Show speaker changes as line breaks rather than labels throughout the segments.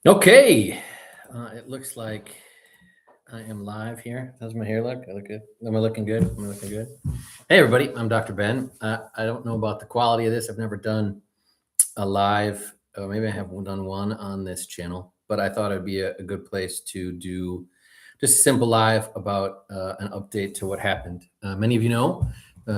Okay, it looks like I am live here. How's my hair look? I look good. Am I looking good? Am I looking good? Hey, everybody. I'm Dr. Ben. I don't know about the quality of this. I've never done a live. Maybe I have done one on this channel, but I thought it'd be a good place to do just a simple live about an update to what happened. Many of you know,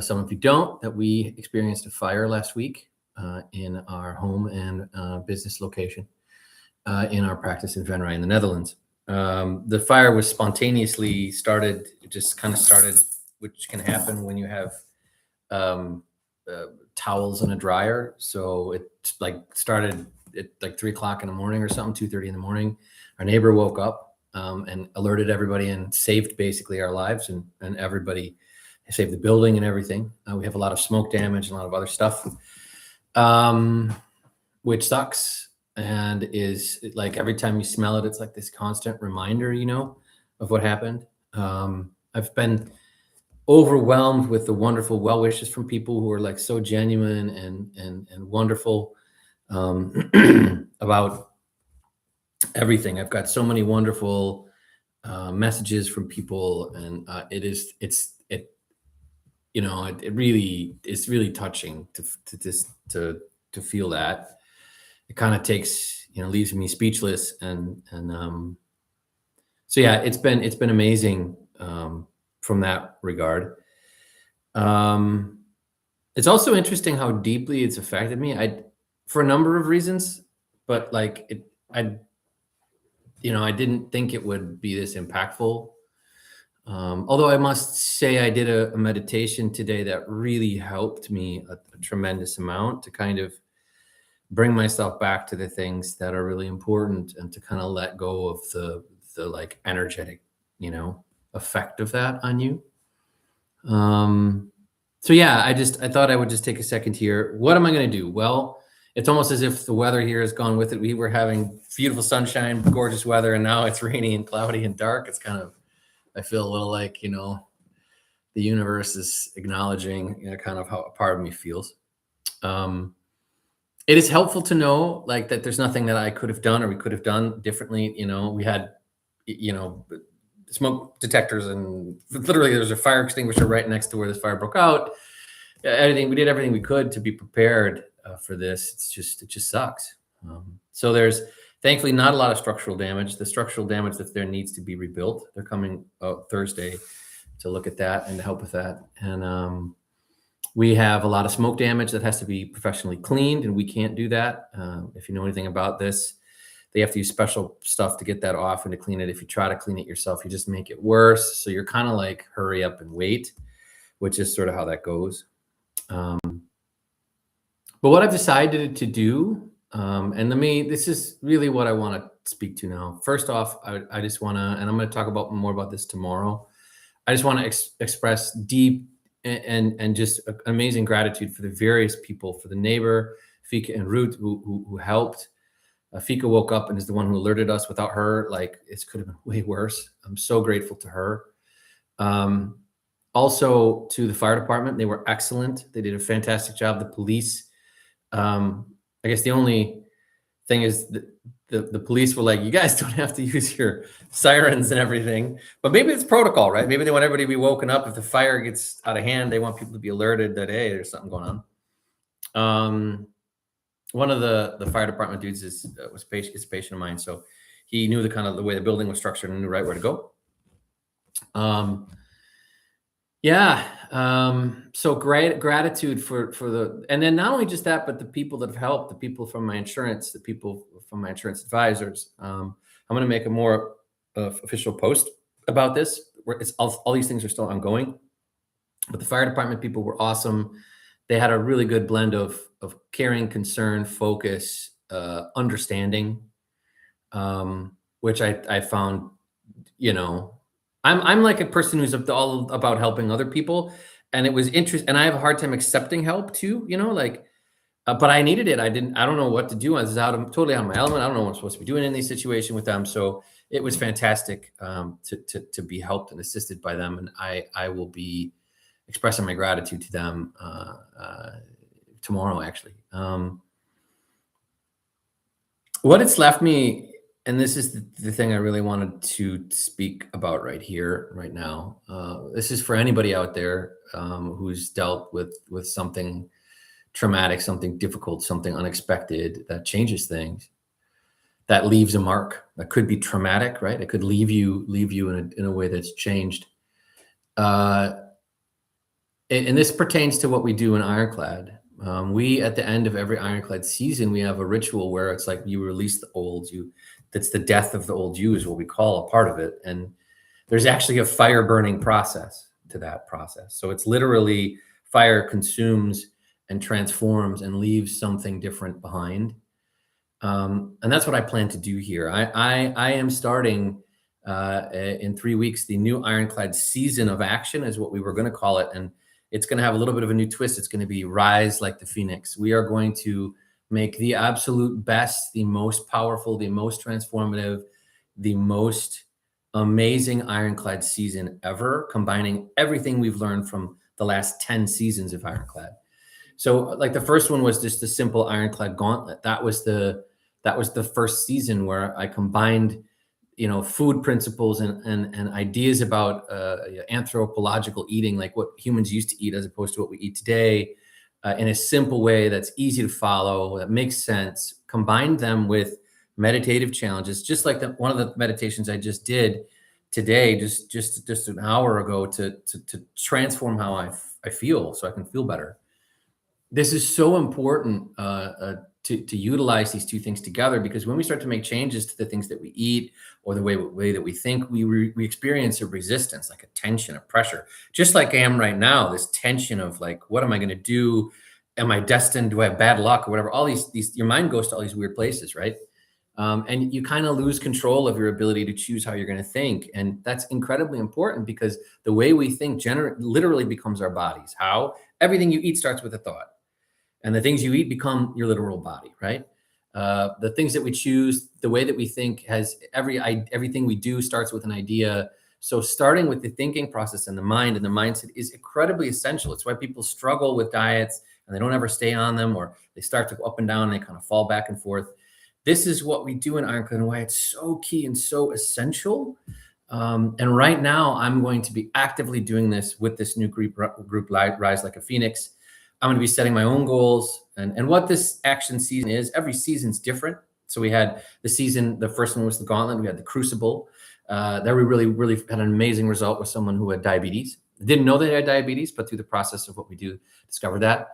some of you don't, that we experienced a fire last week in our home and business location. In our practice in Venray in the Netherlands. The fire was spontaneously started, it just kind of started, which can happen when you have um, towels in a dryer. So it like started at like 3 o'clock in the morning or something, 2:30 in the morning. Our neighbor woke up and alerted everybody and saved basically our lives, and everybody saved the building and everything. We have a lot of smoke damage and a lot of other stuff, which sucks. And is like every time you smell it, it's like this constant reminder, of what happened. I've been overwhelmed with the wonderful well wishes from people who are like so genuine and wonderful about everything. I've got so many wonderful messages from people, and it's really touching to feel that. It kind of takes, leaves me speechless. And so, yeah, it's been amazing from that regard. It's also interesting how deeply it's affected me. For a number of reasons, but like I didn't think it would be this impactful. Although I must say I did a meditation today that really helped me a tremendous amount to kind of bring myself back to the things that are really important and to kind of let go of the like energetic, effect of that on you. So yeah, I thought I would just take a second here. What am I going to do? Well, it's almost as if the weather here has gone with it. We were having beautiful sunshine, gorgeous weather, and now it's rainy and cloudy and dark. It's kind of, I feel a little like, the universe is acknowledging, kind of how a part of me feels. It is helpful to know like that there's nothing that I could have done or we could have done differently. We had, smoke detectors, and literally there's a fire extinguisher right next to where this fire broke out. We did everything we could to be prepared for this. It just sucks. So there's thankfully not a lot of structural damage. The structural damage that there needs to be rebuilt. They're coming Thursday to look at that and to help with that. And we have a lot of smoke damage that has to be professionally cleaned, and we can't do that. If you know anything about this, they have to use special stuff to get that off and to clean it. If you try to clean it yourself, you just make it worse. So you're kind of like hurry up and wait, which is sort of how that goes. But what I've decided to do, this is really what I want to speak to now. First off, I just want to, and I'm going to talk more about this tomorrow. I just want to express deep and just amazing gratitude for the various people, for the neighbor, Fika and Ruth, who helped. Fika woke up and is the one who alerted us. Without her, like, it could have been way worse. I'm so grateful to her. Also to the fire department, they were excellent. They did a fantastic job. The police, I guess the only thing is the police were like, you guys don't have to use your sirens and everything, but maybe it's protocol, right? Maybe they want everybody to be woken up. If the fire gets out of hand, they want people to be alerted that, hey, there's something going on. One of the fire department dudes is a patient of mine, so he knew the way the building was structured and knew right where to go. So great gratitude for and then not only just that, but the people that have helped, the people from my insurance, the people from my insurance advisors. I'm going to make a more official post about this. Where it's all these things are still ongoing, but the fire department people were awesome. They had a really good blend of caring, concern, focus, understanding, which I found, I'm like a person who's all about helping other people, and it was interesting. And I have a hard time accepting help too, but I needed it. I don't know what to do. I was totally out of my element. I don't know what I'm supposed to be doing in these situations with them. So it was fantastic to be helped and assisted by them. And I will be expressing my gratitude to them tomorrow, actually. What it's left me and this is the thing I really wanted to speak about right here, right now. This is for anybody out there who's dealt with something traumatic, something difficult, something unexpected that changes things, that leaves a mark. That could be traumatic, right? It could leave you in a way that's changed. Uh, and this pertains to what we do in Ironclad. We at the end of every Ironclad season, we have a ritual where it's like you release the old you. That's the death of the old you, is what we call a part of it. And there's actually a fire burning process to that process. So it's literally fire consumes and transforms and leaves something different behind. And that's what I plan to do here. I am starting in 3 weeks the new Ironclad season of action, is what we were going to call it, and it's going to have a little bit of a new twist. It's going to be Rise like the Phoenix. We are going to make the absolute best, the most powerful, the most transformative, the most amazing Ironclad season ever, combining everything we've learned from the last 10 seasons of Ironclad. So like the first one was just the simple Ironclad gauntlet. That was the first season where I combined, food principles and ideas about anthropological eating, like what humans used to eat as opposed to what we eat today, in a simple way that's easy to follow, that makes sense. Combined them with meditative challenges, just like one of the meditations I just did today, just an hour ago, to transform how I feel, so I can feel better. This is so important to utilize these two things together, because when we start to make changes to the things that we eat or the way that we think, we experience a resistance, like a tension, a pressure, just like I am right now. This tension of like, what am I going to do? Am I destined? Do I have bad luck or whatever? All these your mind goes to all these weird places, right? And you kind of lose control of your ability to choose how you're going to think, and that's incredibly important, because the way we think literally becomes our bodies. How? Everything you eat starts with a thought, and the things you eat become your literal body, right? The things that we choose, the way that we think, has everything we do starts with an idea. So starting with the thinking process and the mind and the mindset is incredibly essential. It's why people struggle with diets and they don't ever stay on them, or they start to go up and down and they kind of fall back and forth. This is what we do in Ironclad and why it's so key and so essential. And right now, I'm going to be actively doing this with this new group Rise Like a Phoenix. I'm going to be setting my own goals, and what this action season is. Every season's different. So we had the first one was the Gauntlet. We had the Crucible. That we really had an amazing result with someone who had diabetes. Didn't know they had diabetes, but through the process of what we do, discovered that.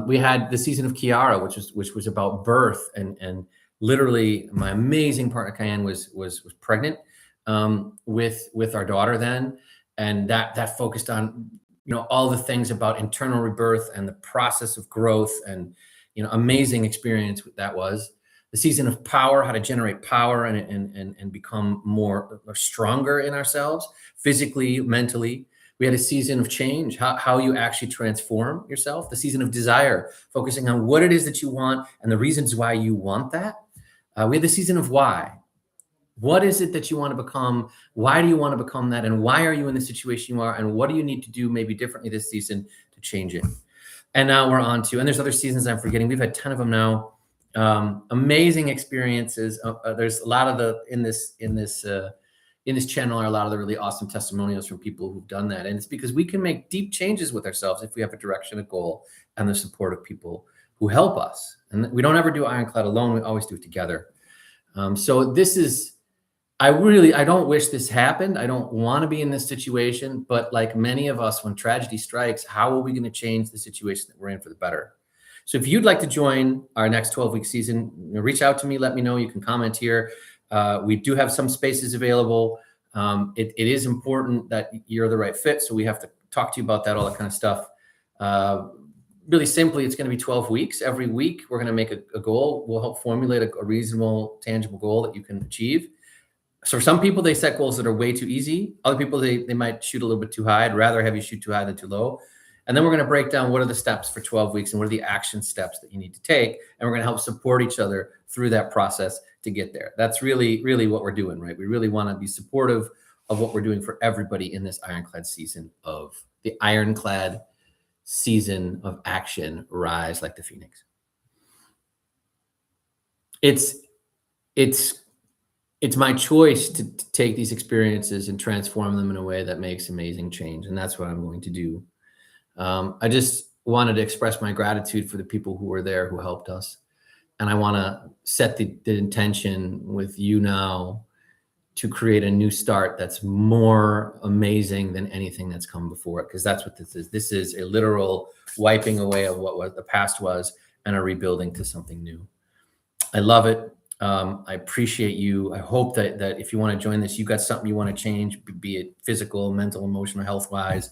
We had the season of Kiara, which was about birth, and literally my amazing partner Cayenne was pregnant with our daughter then, and that focused on all the things about internal rebirth and the process of growth, and amazing experience that was. The season of Power, how to generate power and become more stronger in ourselves, physically, mentally. We had a season of Change, how you actually transform yourself. The season of Desire, focusing on what it is that you want and the reasons why you want that. We had the season of Why. What is it that you want to become? Why do you want to become that? And why are you in the situation you are? And what do you need to do maybe differently this season to change it? And now we're on to, and there's other seasons I'm forgetting. We've had 10 of them now. Amazing experiences. There's a lot of in this channel are a lot of the really awesome testimonials from people who've done that. And it's because we can make deep changes with ourselves if we have a direction, a goal, and the support of people who help us. And we don't ever do Ironclad alone. We always do it together. So this is, I don't wish this happened. I don't want to be in this situation, but like many of us, when tragedy strikes, how are we going to change the situation that we're in for the better? So if you'd like to join our next 12-week season, reach out to me, let me know. You can comment here. We do have some spaces available. It is important that you're the right fit. So we have to talk to you about that, all that kind of stuff. Really simply, it's going to be 12 weeks. Every week, we're going to make a goal. We'll help formulate a reasonable, tangible goal that you can achieve. So for some people, they set goals that are way too easy. Other people, they might shoot a little bit too high. I'd rather have you shoot too high than too low. And then we're going to break down what are the steps for 12 weeks and what are the action steps that you need to take. And we're going to help support each other through that process to get there. That's really, really what we're doing, right? We really want to be supportive of what we're doing for everybody in this Ironclad season of the Ironclad season of action, Rise Like the Phoenix. It's it's my choice to take these experiences and transform them in a way that makes amazing change. And that's what I'm going to do. I just wanted to express my gratitude for the people who were there who helped us. And I want to set the intention with you now to create a new start that's more amazing than anything that's come before it. Because that's what this is. This is a literal wiping away of what was the past was and a rebuilding to something new. I love it. I appreciate you. I hope that if you want to join this, you got something you want to change, be it physical, mental, emotional, health wise,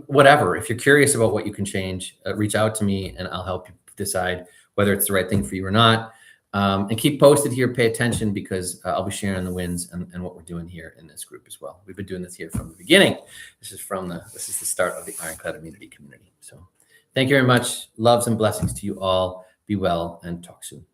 whatever. If you're curious about what you can change, reach out to me and I'll help you decide whether it's the right thing for you or not. And keep posted here. Pay attention because I'll be sharing the wins and what we're doing here in this group as well. We've been doing this here from the beginning. This is the start of the Ironclad Immunity community. So thank you very much. Loves and blessings to you all. Be well and talk soon.